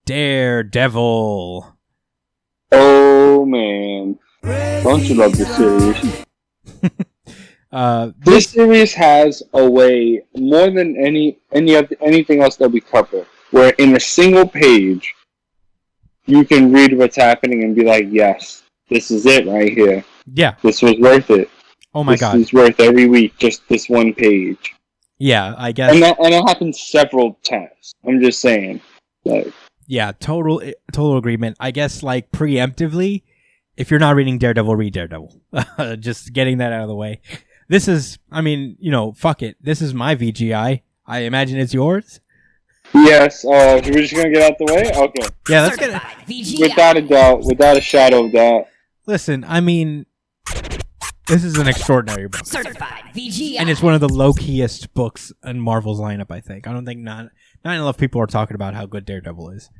Daredevil. Oh man, don't you love this series? This series has a way more than anything else that we cover, where in a single page you can read what's happening and be like, yes, this is it right here. Yeah, this was worth it. Oh my god, this is worth every week. Just this one page. Yeah, I guess, and it happens several times. I'm just saying. Like, yeah, total agreement. I guess, like, preemptively, if you're not reading Daredevil, read Daredevil. Just getting that out of the way. This is, I mean, fuck it. This is my VGI. I imagine it's yours. Yes. We're just gonna get out the way. Okay. Yeah, let's get it. Without a doubt, without a shadow of doubt. Listen, I mean, this is an extraordinary book. Certified VGI. And it's one of the low-keyest books in Marvel's lineup, I think. I don't think not enough people are talking about how good Daredevil is.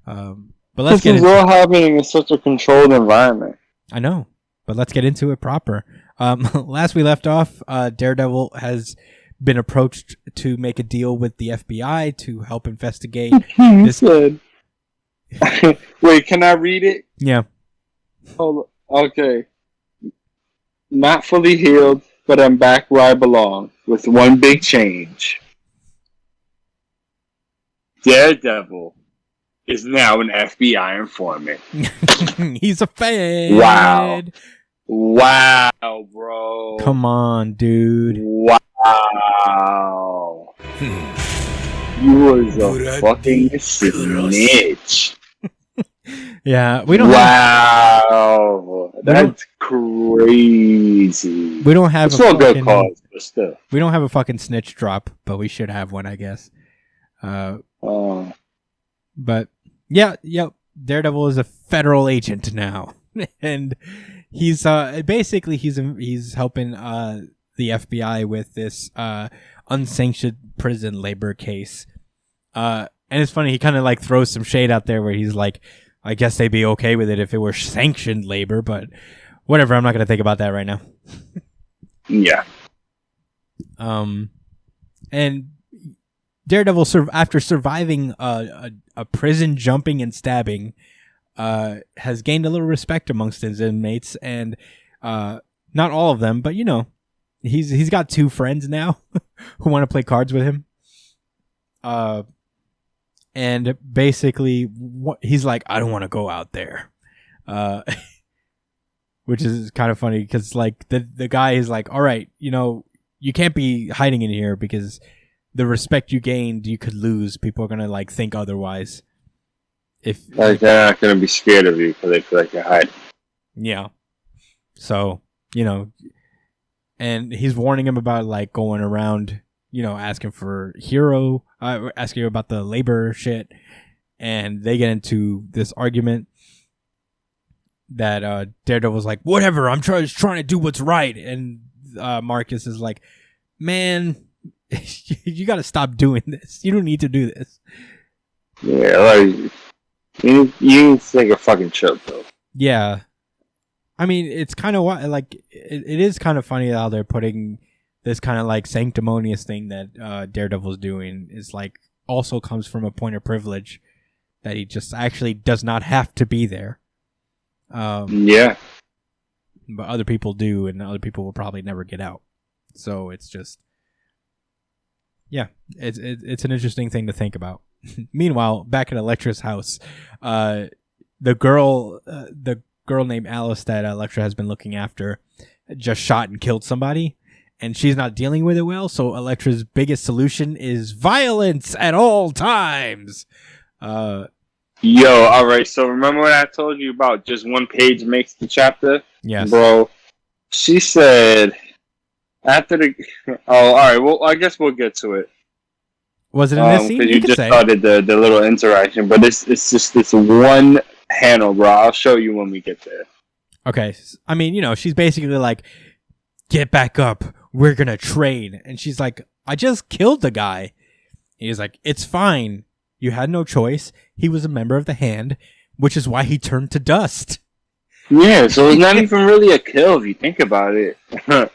But let's get into it. This is all happening in such a controlled environment. I know, but let's get into it proper. Last we left off, Daredevil has been approached to make a deal with the FBI to help investigate this. Wait, can I read it? Yeah. Oh, okay. Not fully healed, but I'm back where I belong, with one big change. Daredevil is now an FBI informant. He's a fan. Wow, bro. Come on, dude. Wow. You was a fucking snitch. Yeah, we don't. Wow, that's crazy. We don't have. It's a good cause, but still, we don't have a fucking snitch drop, but we should have one, I guess. But yeah, Daredevil is a federal agent now, and he's basically he's helping the FBI with this unsanctioned prison labor case. And it's funny, he kind of like throws some shade out there where he's like, I guess they'd be okay with it if it were sanctioned labor, but whatever. I'm not going to think about that right now. Yeah. And Daredevil, after surviving a prison jumping and stabbing, has gained a little respect amongst his inmates, and not all of them, but he's got 2 friends now who want to play cards with him. And basically, he's like, I don't want to go out there, which is kind of funny because like the guy is like, all right, you can't be hiding in here because the respect you gained, you could lose. People are gonna like think otherwise. If they're not gonna be scared of you because they feel like you're hiding. Yeah. So and he's warning him about like going around, asking for asking about the labor shit, and they get into this argument that Daredevil's like, whatever, I'm trying to do what's right, and Marcus is like, man, you got to stop doing this. You don't need to do this. Yeah, like you need to take a fucking chill pill. Yeah, I mean, it's kind of like it is kind of funny how they're putting this kind of like sanctimonious thing that Daredevil's doing is like also comes from a point of privilege that he just actually does not have to be there. Yeah, but other people do, and other people will probably never get out. So it's just, yeah, it's an interesting thing to think about. Meanwhile, back at Elektra's house, the girl named Alice that Elektra has been looking after just shot and killed somebody, and she's not dealing with it well. So Elektra's biggest solution is violence at all times. Yo, all right. So remember when I told you about just one page makes the chapter? Yes, bro. She said after the. Oh, all right. Well, I guess we'll get to it. Was it in this scene? Because you just started the little interaction, but it's just this one panel, bro. I'll show you when we get there. Okay. I mean, she's basically like, get back up. We're going to trade. And she's like, I just killed the guy. And he's like, it's fine. You had no choice. He was a member of the Hand, which is why he turned to dust. Yeah, so it's not even really a kill if you think about it. The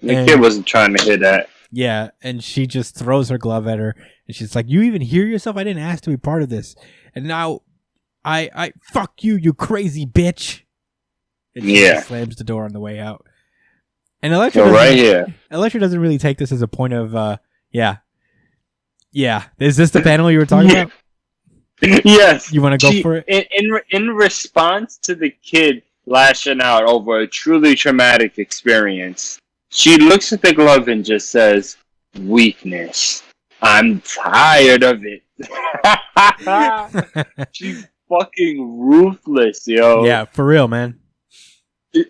kid wasn't trying to hit that. Yeah, and she just throws her glove at her. And she's like, you even hear yourself? I didn't ask to be part of this. And now I fuck you, you crazy bitch. And she slams the door on the way out. And Elektra doesn't really take this as a point of, yeah. Is this the panel you were talking about? Yes. You want to go for it? In response to the kid lashing out over a truly traumatic experience, she looks at the glove and just says, "Weakness. I'm tired of it." She's fucking ruthless, yo. Yeah, for real, man.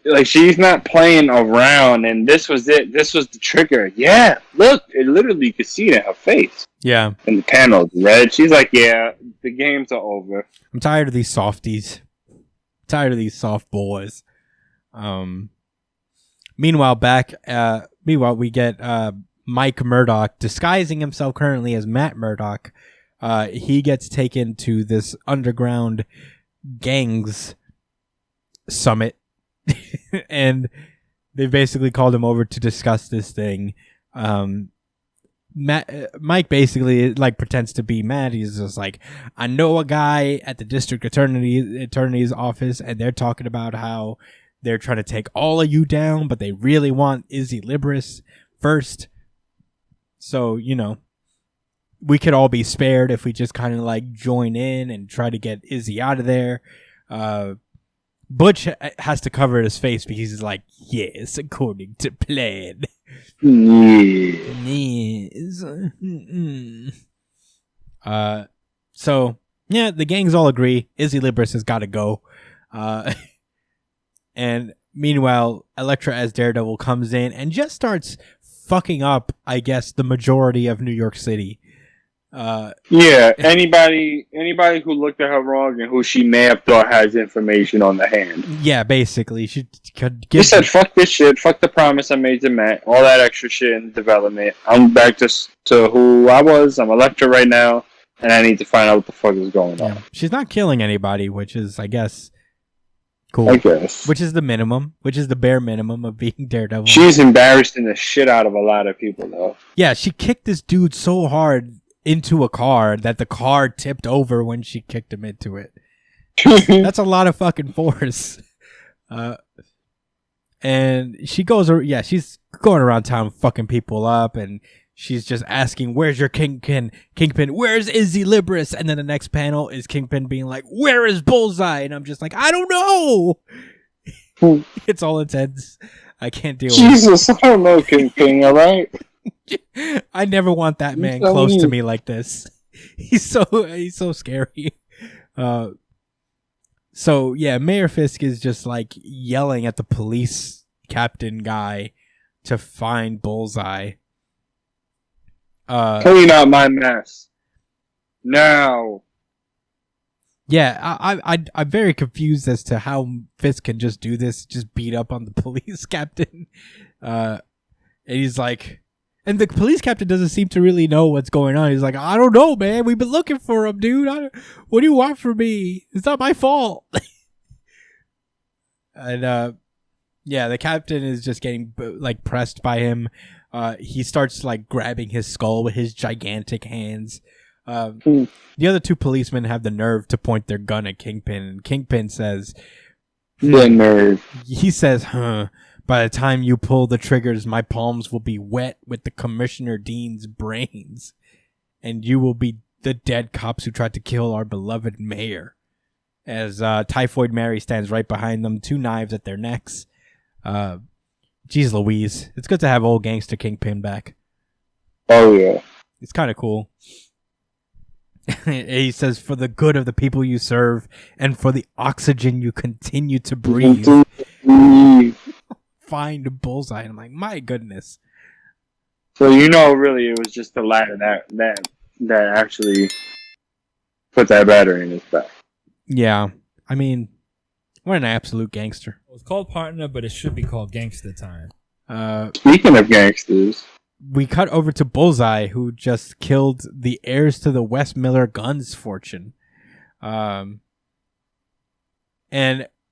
Like, she's not playing around, and this was it. This was the trigger. Yeah, look, it literally, you could see it in her face. Yeah. And the panel's red. She's like, yeah, the games are over. I'm tired of these softies. Tired of these soft boys. Meanwhile, we get Mike Murdoch disguising himself currently as Matt Murdock. He gets taken to this underground gangs summit. And they basically called him over to discuss this thing. Mike basically like pretends to be mad. He's just like, I know a guy at the district attorney's office, and they're talking about how they're trying to take all of you down, but they really want Izzy Libris first. So, you know, we could all be spared if we just kind of like join in and try to get Izzy out of there. Butch has to cover his face because he's like, yes, according to plan. Yes. So, yeah, the gangs all agree. Izzy Libris has got to go. And meanwhile, Elektra as Daredevil comes in and just starts fucking up, I guess, the majority of New York City. Anybody who looked at her wrong and who she may have thought has information on the hand. Yeah, basically. She said, fuck this shit, fuck the promise I made to Matt, all that extra shit in development. I'm back to who I was. I'm Elektra right now, and I need to find out what the fuck is going on. She's not killing anybody, which is, I guess, cool. I guess. Which is the minimum, which is the bare minimum of being Daredevil. She's embarrassing the shit out of a lot of people, though. Yeah, she kicked this dude so hard into a car that the car tipped over when she kicked him into it. That's a lot of fucking force. And she goes, she's going around town fucking people up, and she's just asking, where's your Kingpin? Where's Izzy Libris? And then the next panel is Kingpin being like, where is Bullseye? And I'm just like, I don't know. It's all intense. I can't deal with it. Jesus, I don't know Kingpin, all right? I never want that man close to me like this. He's so scary. So yeah, Mayor Fisk is just like yelling at the police captain guy to find Bullseye. Clean out my mess now. Yeah, I'm very confused as to how Fisk can just do this, just beat up on the police captain. And he's like, and the police captain doesn't seem to really know what's going on. He's like, I don't know, man. We've been looking for him, dude. What do you want from me? It's not my fault. And yeah, the captain is just getting like pressed by him. He starts like grabbing his skull with his gigantic hands. The other two policemen have the nerve to point their gun at Kingpin, and Kingpin says, "The nerve." He says, by the time you pull the triggers, my palms will be wet with the Commissioner Dean's brains, and you will be the dead cops who tried to kill our beloved mayor." As Typhoid Mary stands right behind them, two knives at their necks. Jeez Louise. It's good to have old gangster Kingpin back. Oh, yeah. It's kind of cool. He says, for the good of the people you serve and for the oxygen you continue to breathe, find Bullseye. And I'm like, my goodness. So really it was just the ladder that actually put that battery in his back. Yeah. I mean, what an absolute gangster. It was called Partner, but it should be called Gangster Time. Speaking of gangsters, we cut over to Bullseye, who just killed the heirs to the Wes Miller Guns fortune. And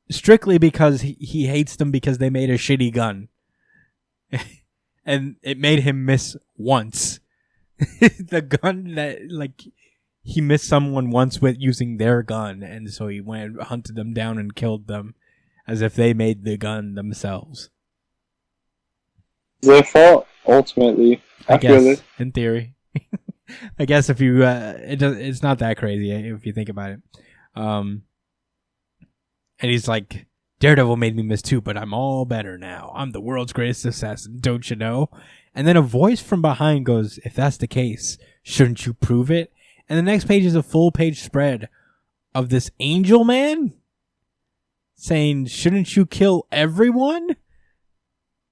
strictly because he hates them because they made a shitty gun. And it made him miss once. The gun that, like, he missed someone once with using their gun, and so he went hunted them down and killed them as if they made the gun themselves. Their fault, ultimately. I feel guess, it. in theory. I guess if you, it's not that crazy if you think about it. And he's like, Daredevil made me miss too, but I'm all better now. I'm the world's greatest assassin, don't you know? And then a voice from behind goes, if that's the case, shouldn't you prove it? And the next page is a full page spread of this angel man saying, shouldn't you kill everyone?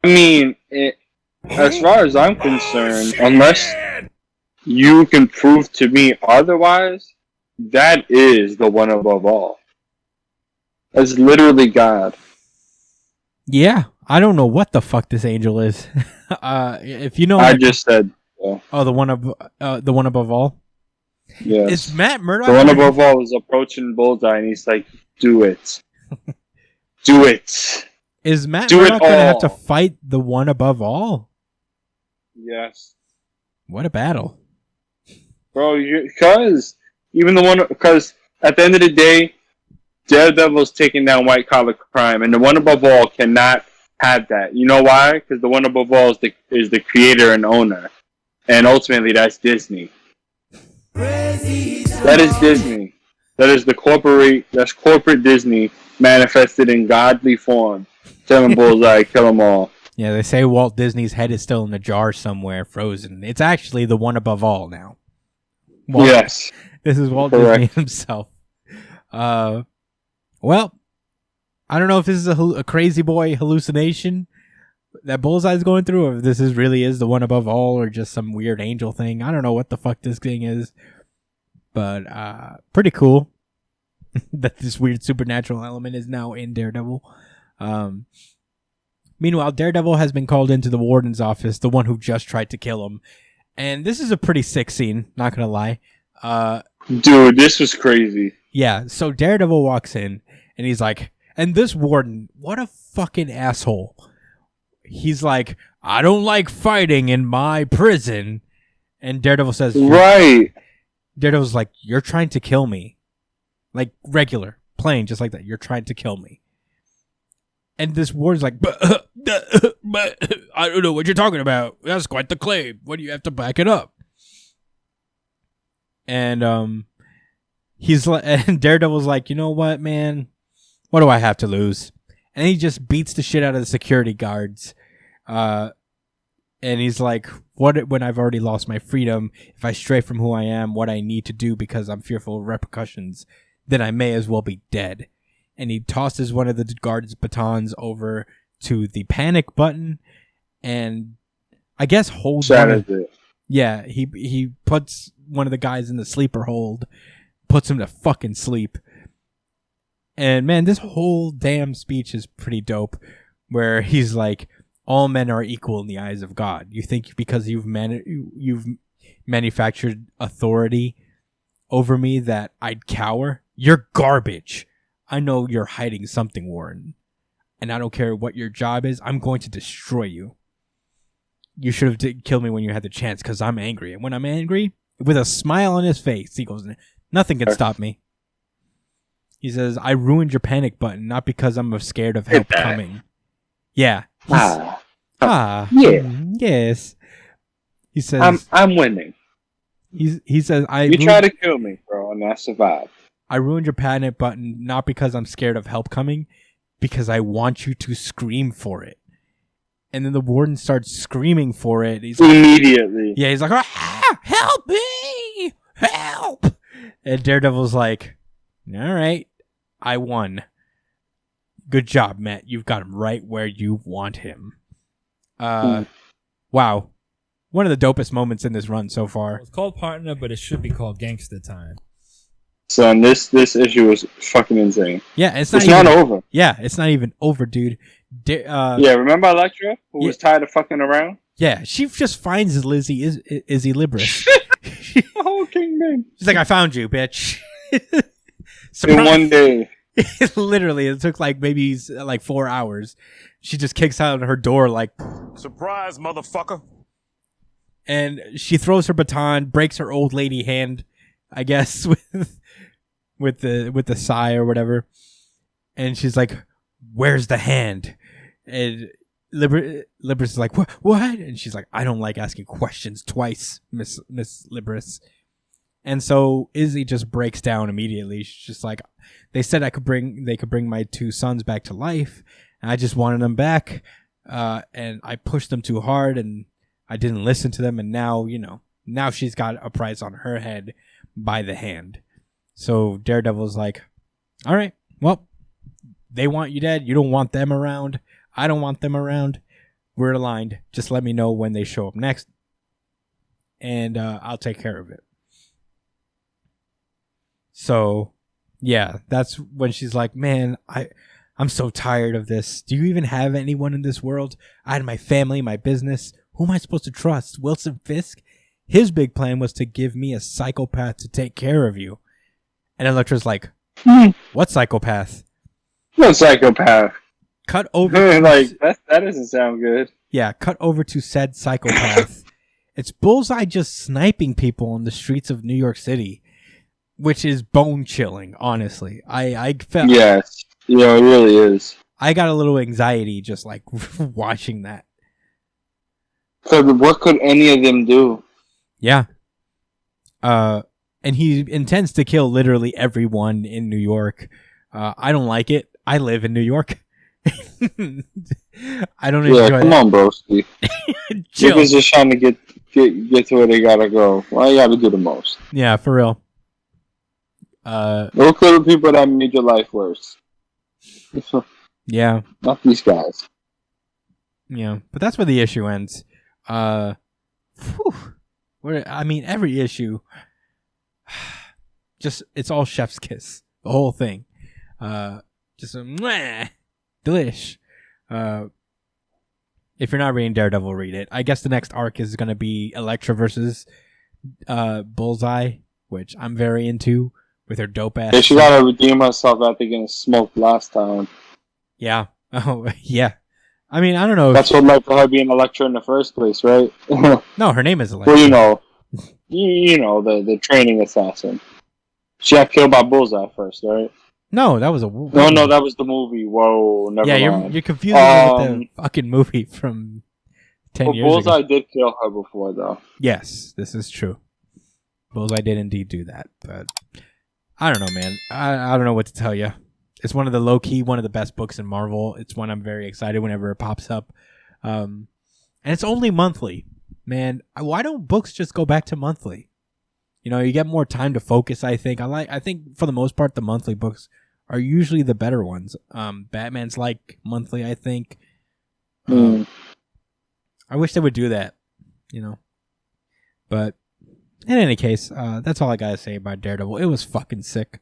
I mean, as far as I'm concerned, unless you can prove to me otherwise, that is the one above all. That's literally God. Yeah, I don't know what the fuck this angel is. If you know, I just said. Oh, the one above all. Yes. Is Matt Murdock? The one above all is approaching Bullseye, and he's like, "Do it, do it." Is Matt Do Murdock it going to have to all. fight the one above all? Yes, What a battle! bro. Because at the end of the day, Daredevil's taking down white collar crime, and the one above all cannot have that. You know why? Because the one above all is the creator and owner, and ultimately that's Disney. That is Disney. That is that's corporate Disney manifested in godly form. Telling Bullseye, kill them all. Yeah, they say Walt Disney's head is still in a jar somewhere, frozen. It's actually the one above all now. Yes. This is Walt Correct. Disney himself. Well, I don't know if this is a crazy boy hallucination that Bullseye's going through, or if this really is the one above all, or just some weird angel thing. I don't know what the fuck this thing is, but pretty cool that this weird supernatural element is now in Daredevil. Meanwhile, Daredevil has been called into the warden's office, the one who just tried to kill him, and this is a pretty sick scene. Not gonna lie. Dude, this was crazy. Yeah, so Daredevil walks in, and he's like, and this warden, what a fucking asshole. He's like, I don't like fighting in my prison. And Daredevil says, Right. Daredevil's like, you're trying to kill me. Like, regular, plain, just like that. You're trying to kill me. And this warden's like, but I don't know what you're talking about. That's quite the claim. What do you have to back it up? And he's like, and Daredevil's like, you know what, man? What do I have to lose? And he just beats the shit out of the security guards. And he's like, what when I've already lost my freedom, if I stray from who I am, what I need to do because I'm fearful of repercussions, then I may as well be dead. And he tosses one of the guards' batons over to the panic button and I guess holds it. Yeah, he puts one of the guys in the sleeper hold, puts him to fucking sleep. And man, this whole damn speech is pretty dope, where he's like, all men are equal in the eyes of God. You think because you've manufactured authority over me that I'd cower? You're garbage. I know you're hiding something, Warren. And I don't care what your job is, I'm going to destroy you. You should have killed me when you had the chance, because I'm angry. And when I'm angry, with a smile on his face, he goes, nothing can stop me. He says, I ruined your panic button, not because I'm scared of help coming. Yeah. Yeah. Yes. He says, I'm winning. He says, you try to kill me, bro, and I survived. I ruined your panic button, not because I'm scared of help coming, because I want you to scream for it. And then the warden starts screaming for it. He's like, immediately. Yeah, he's like, help me! Help! And Daredevil's like, all right, I won. Good job, Matt. You've got him right where you want him. Wow. One of the dopest moments in this run so far. It's called Partner, but it should be called Gangsta Time. Son, this issue was fucking insane. Yeah, it's not over. Yeah, it's not even over, dude. Yeah, remember Elektra, who was tired of fucking around? Yeah, she just finds Izzy Libris. The whole kingdom. She's like, I found you, bitch. In one day. Literally, it took maybe 4 hours. She just kicks out her door like, surprise, motherfucker. And she throws her baton, breaks her old lady hand, I guess, with the sigh or whatever. And she's like, "Where's the hand?" And Libris is like, "What?" And she's like, "I don't like asking questions twice, Miss Libris." And so Izzy just breaks down immediately. She's just like, "They said they could bring my two sons back to life, and I just wanted them back. And I pushed them too hard, and I didn't listen to them. And now, now she's got a price on her head by the hand." So Daredevil's like, "All right, well, they want you dead. You don't want them around. I don't want them around. We're aligned. Just let me know when they show up next, and I'll take care of it." So, yeah, that's when she's like, "Man, I'm so tired of this. Do you even have anyone in this world? I had my family, my business. Who am I supposed to trust? Wilson Fisk? His big plan was to give me a psychopath to take care of you." And Elektra's like, "What psychopath?" "No psychopath." Cut over. Like, that doesn't sound good. Yeah, cut over to said psychopath. It's Bullseye just sniping people on the streets of New York City, which is bone chilling, honestly. I felt. Yes. It really is. I got a little anxiety just like watching that. So what could any of them do? Yeah. And he intends to kill literally everyone in New York. I don't like it. I live in New York. I don't enjoy come on, broski. Niggas just trying to get to where they gotta go. Why you gotta do the most? Yeah, for real. Look at the people that made your life worse. Yeah. Not these guys. Yeah, but that's where the issue ends. Every issue, just it's all chef's kiss. The whole thing, just a mwah, delish. If you're not reading Daredevil, read it. I guess the next arc is gonna be Elektra versus Bullseye, which I'm very into with her dope ass. Yeah, she gotta redeem herself after getting smoked last time. Yeah. Oh yeah. I mean, I don't know. That's what led to her being Elektra in the first place, right? No, her name is Elektra. Well, the training assassin. She got killed by Bullseye first, right? No, that was No, that was the movie. Whoa, never mind. You're confusing me with the fucking movie from 10 years ago. Bullseye did kill her before, though. Yes, this is true. Bullseye did indeed do that, but I don't know, man. I don't know what to tell you. It's one of the best books in Marvel. It's one I'm very excited whenever it pops up. And it's only monthly. Man, why don't books just go back to monthly? You get more time to focus, I think. I think for the most part the monthly books are usually the better ones. Batman's like monthly, I think. I wish they would do that, But in any case, that's all I gotta say about Daredevil. It was fucking sick.